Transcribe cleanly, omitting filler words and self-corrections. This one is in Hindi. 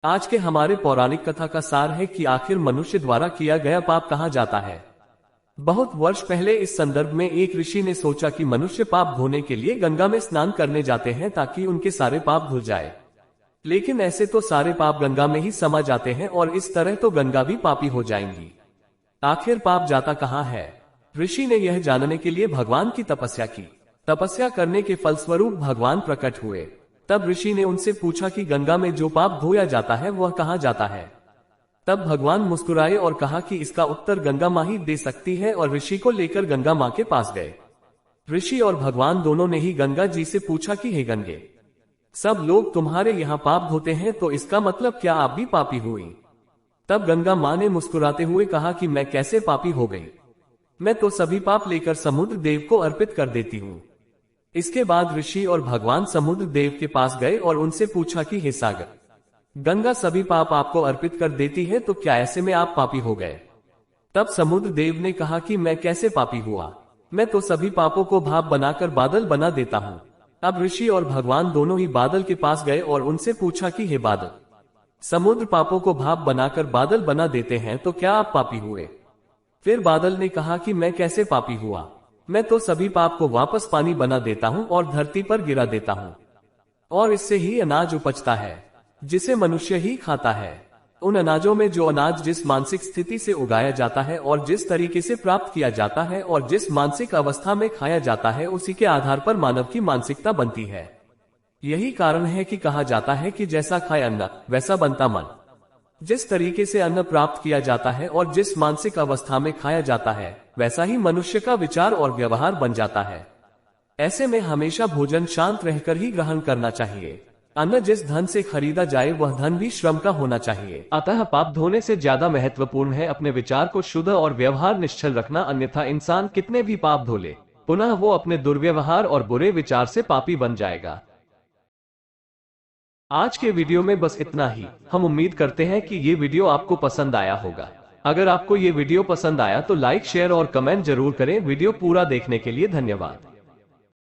आज के हमारे पौराणिक कथा का सार है कि आखिर मनुष्य द्वारा किया गया पाप कहाँ जाता है। बहुत वर्ष पहले इस संदर्भ में एक ऋषि ने सोचा कि मनुष्य पाप धोने के लिए गंगा में स्नान करने जाते हैं ताकि उनके सारे पाप धुल जाए। लेकिन ऐसे तो सारे पाप गंगा में ही समा जाते हैं और इस तरह तो गंगा भी पापी हो जाएंगी। आखिर पाप जाता कहाँ है? ऋषि ने यह जानने के लिए भगवान की तपस्या की। तपस्या करने के फलस्वरूप भगवान प्रकट हुए। तब ऋषि ने उनसे पूछा कि गंगा में जो पाप धोया जाता है वह कहाँ जाता है। तब भगवान मुस्कुराए और कहा कि इसका उत्तर गंगा माँ ही दे सकती है, और ऋषि को लेकर गंगा माँ के पास गए। ऋषि और भगवान दोनों ने ही गंगा जी से पूछा कि हे गंगे, सब लोग तुम्हारे यहाँ पाप धोते हैं, तो इसका मतलब क्या आप भी पापी हुई? तब गंगा माँ ने मुस्कुराते हुए कहा कि मैं कैसे पापी हो गई, मैं तो सभी पाप लेकर समुद्र देव को अर्पित कर देती हूँ। इसके बाद ऋषि और भगवान समुद्र देव के पास गए और उनसे पूछा कि हे सागर, गंगा सभी पाप आपको अर्पित कर देती है, तो क्या ऐसे में आप पापी हो गए? तब समुद्र देव ने कहा कि मैं कैसे पापी हुआ, मैं तो सभी पापों को भाप बनाकर बादल बना देता हूँ। अब ऋषि और भगवान दोनों ही बादल के पास गए और उनसे पूछा कि हे बादल, समुद्र पापों को भाप बनाकर बादल बना देते हैं, तो क्या आप पापी हुए? फिर बादल ने कहा कि मैं कैसे पापी हुआ, मैं तो सभी पाप को वापस पानी बना देता हूँ और धरती पर गिरा देता हूँ, और इससे ही अनाज उपजता है जिसे मनुष्य ही खाता है। उन अनाजों में जो अनाज जिस मानसिक स्थिति से उगाया जाता है और जिस तरीके से प्राप्त किया जाता है और जिस मानसिक अवस्था में खाया जाता है, उसी के आधार पर मानव की मानसिकता बनती है। यही कारण है कि कहा जाता है कि जैसा खाए अन्न वैसा बनता मन। जिस तरीके से अन्न प्राप्त किया जाता है और जिस मानसिक अवस्था में खाया जाता है, वैसा ही मनुष्य का विचार और व्यवहार बन जाता है। ऐसे में हमेशा भोजन शांत रहकर ही ग्रहण करना चाहिए। अन्न जिस धन से खरीदा जाए वह धन भी श्रम का होना चाहिए। अतः पाप धोने से ज्यादा महत्वपूर्ण है अपने विचार को शुद्ध और व्यवहार निश्चल रखना, अन्यथा इंसान कितने भी पाप धो ले, पुनः वो अपने दुर्व्यवहार और बुरे विचार से पापी बन जाएगा। आज के वीडियो में बस इतना ही। हम उम्मीद करते हैं कि ये वीडियो आपको पसंद आया होगा। अगर आपको ये वीडियो पसंद आया तो लाइक, शेयर और कमेंट जरूर करें। वीडियो पूरा देखने के लिए धन्यवाद।